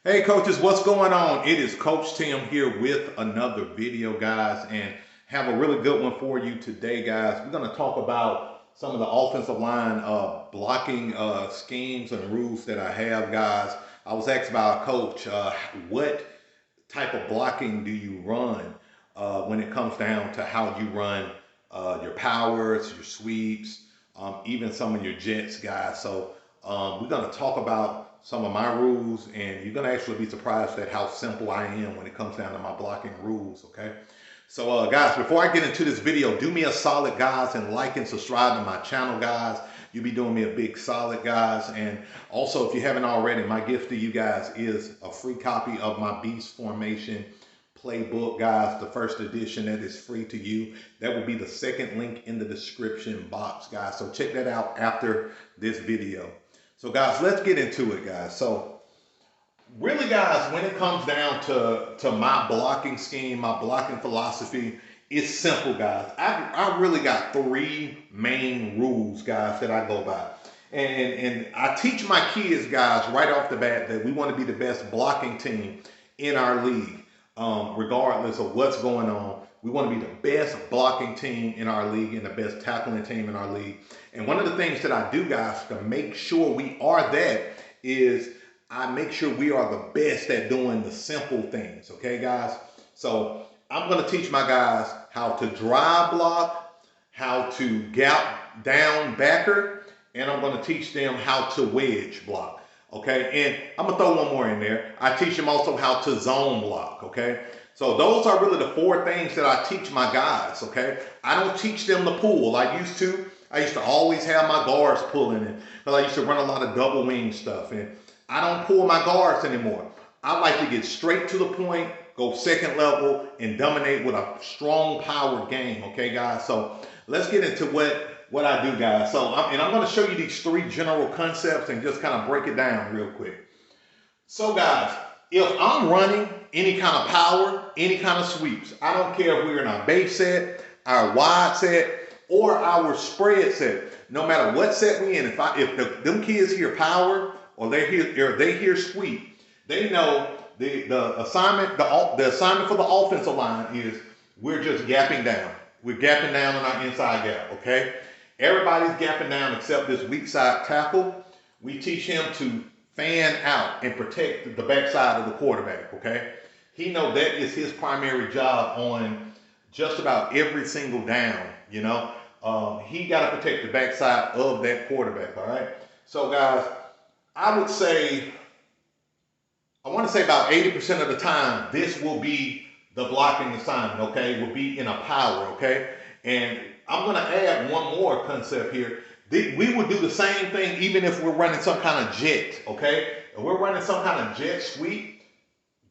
Hey coaches, what's going on? It is Coach Tim here with another video, guys, and have a really good one for you today, guys. We're going to talk about some of the offensive line blocking schemes and rules that I have, guys. I was asked by a coach, what type of blocking do you run when it comes down to how you run your powers, your sweeps, even some of your jets, guys. So we're going to talk about some of my rules, and you're going to actually be surprised at how simple I am when it comes down to my blocking rules, okay? So guys, before I get into this video, do me a solid, guys, and like and subscribe to my channel, guys. You'll be doing me a big solid, guys. And also, if you haven't already, my gift to you guys is a free copy of my Beast Formation playbook, guys, the first edition that is free to you. That will be the second link in the description box, guys. So check that out after this video. So guys, let's get into it, guys. So really, guys, when it comes down to my blocking scheme, my blocking philosophy, it's simple, guys. I really got three main rules, guys, that I go by. And I teach my kids, guys, right off the bat that we want to be the best blocking team in our league, regardless of what's going on. We want to be the best blocking team in our league and the best tackling team in our league. And one of the things that I do, guys, to make sure we are that is I make sure we are the best at doing the simple things, okay, guys? So I'm going to teach my guys how to drive block, how to gap down backer, and I'm going to teach them how to wedge block, okay? And I'm going to throw one more in there. I teach them also how to zone block, okay? So those are really the four things that I teach my guys, okay? I don't teach them the pull. I used to always have my guards pulling it because I used to run a lot of double wing stuff, and I don't pull my guards anymore. I like to get straight to the point, go second level, and dominate with a strong power game, okay, guys? So let's get into what I do, guys. So, I'm going to show you these three general concepts and just kind of break it down real quick. So, guys, if I'm running any kind of power, any kind of sweeps, I don't care if we're in our base set, our wide set, or our spread set. No matter what set we in, if them kids hear power or they hear sweep, they know the assignment for the offensive line is we're just gapping down. We're gapping down on our inside gap, okay? Everybody's gapping down except this weak side tackle. We teach him to fan out and protect the backside of the quarterback, okay? He knows that is his primary job on just about every single down, you know? He got to protect the backside of that quarterback, all right? So, guys, I want to say about 80% of the time, this will be the blocking assignment, okay? Will be in a power, okay? And I'm going to add one more concept here. We would do the same thing even if we're running some kind of jet, okay? If we're running some kind of jet sweep,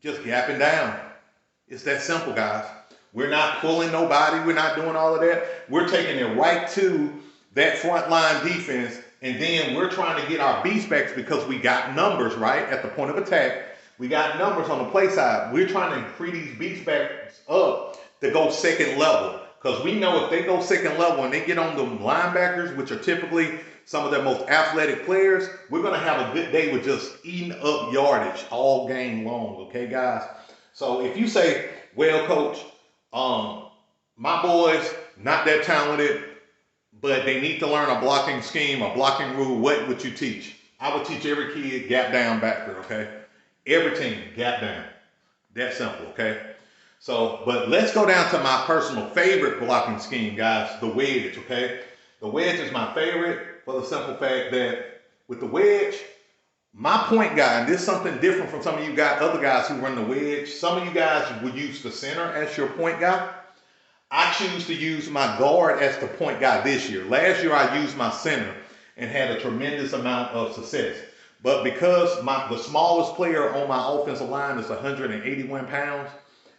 just gapping down. It's that simple, guys. We're not pulling nobody. We're not doing all of that. We're taking it right to that front line defense, and then we're trying to get our beast backs because we got numbers, right, at the point of attack. We got numbers on the play side. We're trying to free these beast backs up to go second level because we know if they go second level and they get on the linebackers, which are typically some of their most athletic players, we're going to have a good day with just eating up yardage all game long, okay, guys? So if you say, well, coach, my boys, not that talented, but they need to learn a blocking scheme, a blocking rule, what would you teach? I would teach every kid gap down backer, okay? Every team, gap down. That simple, okay? So, but let's go down to my personal favorite blocking scheme, guys, the wedge, okay? The wedge is my favorite for the simple fact that with the wedge, my point guy, and this is something different from some of you guys, other guys who run the wedge. Some of you guys would use the center as your point guy. I choose to use my guard as the point guy this year. Last year I used my center and had a tremendous amount of success. But because the smallest player on my offensive line is 181 pounds,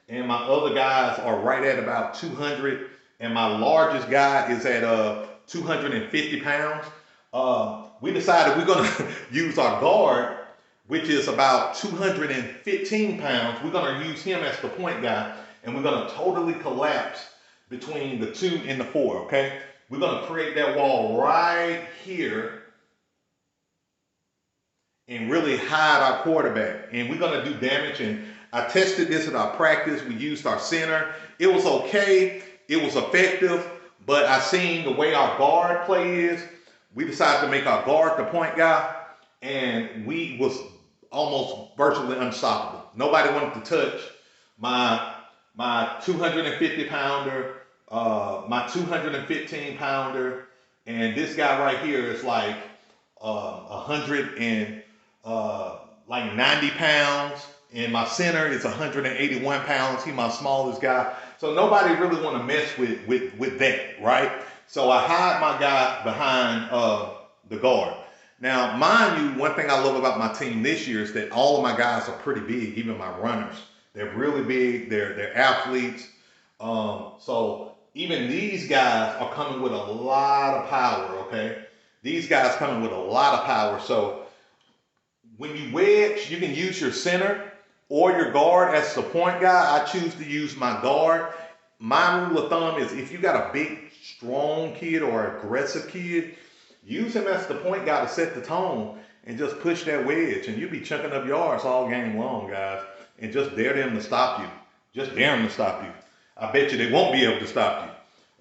and my other guys are right at about 200, and my largest guy is at 250 pounds, we decided we're going to use our guard, which is about 215 pounds. We're going to use him as the point guy, and we're going to totally collapse between the 2 and the 4, okay? We're going to create that wall right here, and really hide our quarterback. And we're going to do damage. And I tested this at our practice. We used our center. It was okay. It was effective. But I seen the way our guard play is. We decided to make our guard the point guy. And we was almost virtually unstoppable. Nobody wanted to touch my 250 pounder, my 215 pounder, and this guy right here is like 90 pounds, and my center is 181 pounds. He's my smallest guy, so nobody really want to mess with that, right? So I hide my guy behind the guard. Now, mind you, one thing I love about my team this year is that all of my guys are pretty big, even my runners. They're really big. They're athletes. So even these guys are coming with a lot of power, okay? These guys coming with a lot of power. So when you wedge, you can use your center or your guard as the point guy. I choose to use my guard. My rule of thumb is if you got a big, strong kid or aggressive kid, use him as the point guy to set the tone and just push that wedge, and you'll be chunking up yards all game long, guys. And just dare them to stop you. Just dare them to stop you. I bet you they won't be able to stop you,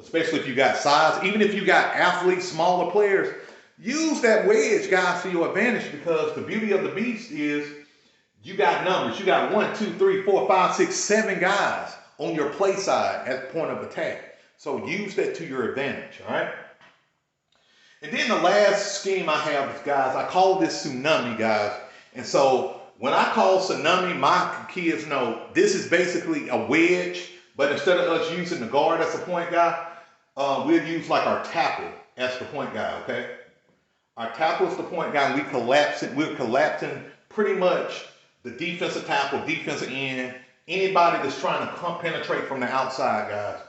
especially if you got size. Even if you got athletes, smaller players, use that wedge, guys, to your advantage, because the beauty of the beast is you got numbers. You got 1, 2, 3, 4, 5, 6, 7 guys on your play side at the point of attack. So use that to your advantage, all right? And then the last scheme I have is, guys, I call this Tsunami, guys. And so when I call Tsunami, my kids know this is basically a wedge, but instead of us using the guard as a point guy, we'll use like our tackle as the point guy, okay? Our tackle is the point guy, and we're collapsing pretty much the defensive tackle, defensive end, anybody that's trying to penetrate from the outside, guys.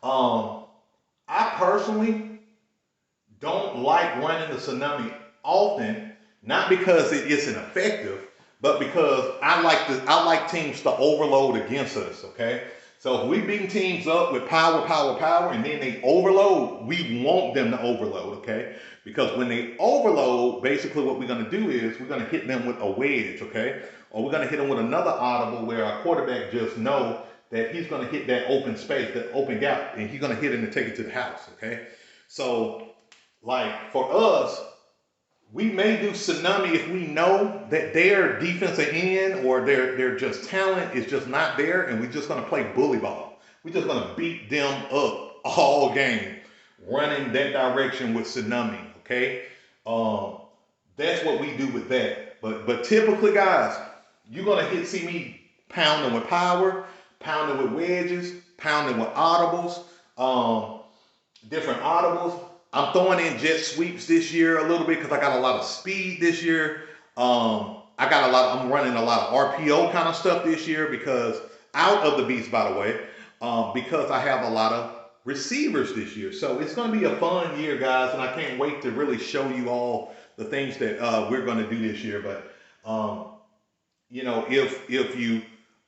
I personally don't like running the Tsunami often, not because it isn't effective, but because I like teams to overload against us, okay? So if we beat teams up with power, and then they overload, we want them to overload, okay? Because when they overload, basically what we're going to do is we're going to hit them with a wedge, okay? Or we're going to hit them with another audible where our quarterback just know that he's going to hit that open space, that open gap, and he's going to hit it and take it to the house, okay? So, like, for us, we may do Tsunami if we know that their defensive end or their just talent is just not there, and we're just going to play bully ball. We're just going to beat them up all game, running that direction with Tsunami, okay? That's what we do with that. But typically, guys, you're going to see me pounding with power, pounding with wedges, pounding with audibles, different audibles. I'm throwing in jet sweeps this year a little bit because I got a lot of speed this year. I'm running a lot of RPO kind of stuff this year because out of the beast, by the way, because I have a lot of receivers this year. So it's going to be a fun year, guys, and I can't wait to really show you all the things that we're going to do this year. But you know, if you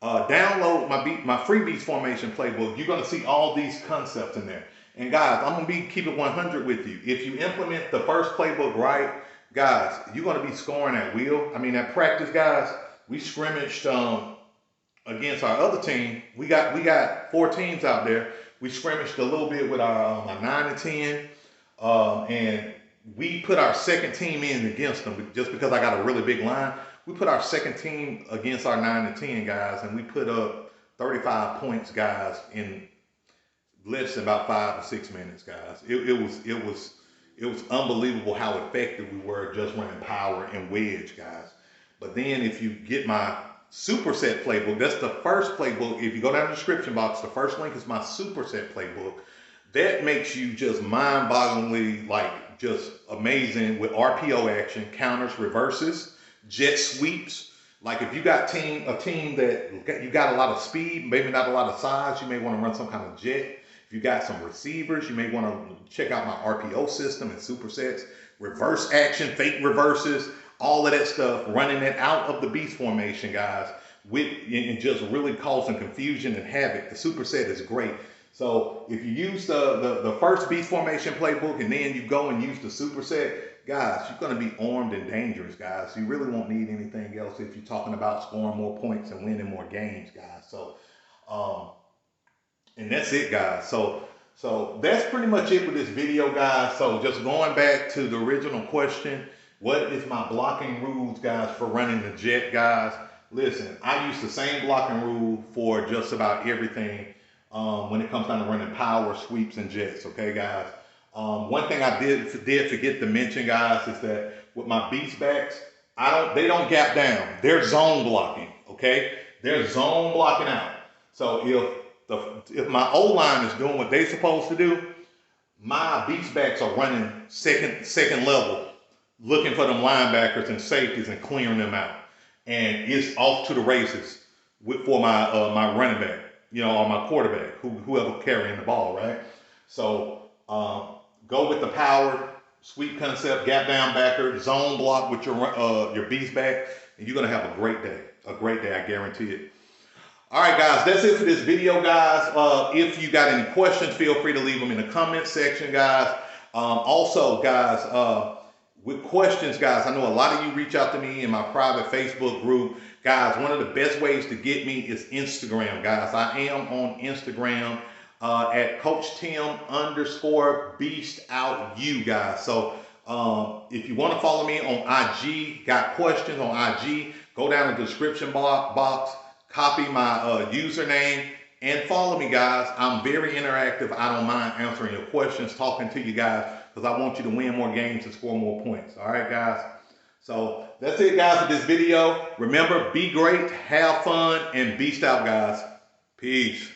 download my free beast formation playbook, you're going to see all these concepts in there. And guys, I'm going to keep it 100 with you. If you implement the first playbook right, guys, you're going to be scoring at will. I mean, at practice, guys, we scrimmaged against our other team. We got 4 teams out there. We scrimmaged a little bit with our 9 and 10, and we put our second team in against them just because I got a really big line. We put our second team against our 9 and 10 guys, and we put up 35 points, guys, in less than about 5 or 6 minutes, guys. It was unbelievable how effective we were just running power and wedge, guys. But then if you get my superset playbook, that's the first playbook. If you go down the description box, the first link is my superset playbook. That makes you just mind-bogglingly, like, just amazing with RPO action, counters, reverses, jet sweeps. Like if you got a team that you got a lot of speed, maybe not a lot of size, you may want to run some kind of jet. If you got some receivers, you may want to check out my RPO system and supersets, reverse action, fake reverses, all of that stuff, running it out of the beast formation, guys, and just really causing confusion and havoc. The superset is great. So if you use the first beast formation playbook and then you go and use the superset, guys, you're going to be armed and dangerous, guys. You really won't need anything else if you're talking about scoring more points and winning more games, guys. So, um, and that's it, guys. So that's pretty much it with this video, guys. So just going back to the original question, what is my blocking rules, guys, for running the jet, guys? Listen, I use the same blocking rule for just about everything when it comes down to running power, sweeps, and jets, okay, guys? One thing I did forget to mention, guys, is that with my beast backs, they don't gap down. They're zone blocking, okay? They're zone blocking out. So if my O-line is doing what they're supposed to do, my beast backs are running second level, looking for them linebackers and safeties and clearing them out. And it's off to the races for my my running back, or my quarterback, whoever carrying the ball, right? So go with the power, sweep concept, gap down backer, zone block with your beast back, and you're gonna have a great day. A great day, I guarantee it. All right, guys, that's it for this video, guys. If you got any questions, feel free to leave them in the comment section, guys. Also, guys, with questions, guys, I know a lot of you reach out to me in my private Facebook group. Guys, one of the best ways to get me is Instagram, guys. I am on Instagram at CoachTim_BeastOutYou, guys. So if you want to follow me on IG, got questions on IG, go down in the description box. Copy my username and follow me, guys. I'm very interactive. I don't mind answering your questions, talking to you guys, because I want you to win more games and score more points. All right, guys? So that's it, guys, for this video. Remember, be great, have fun, and beast out, guys. Peace.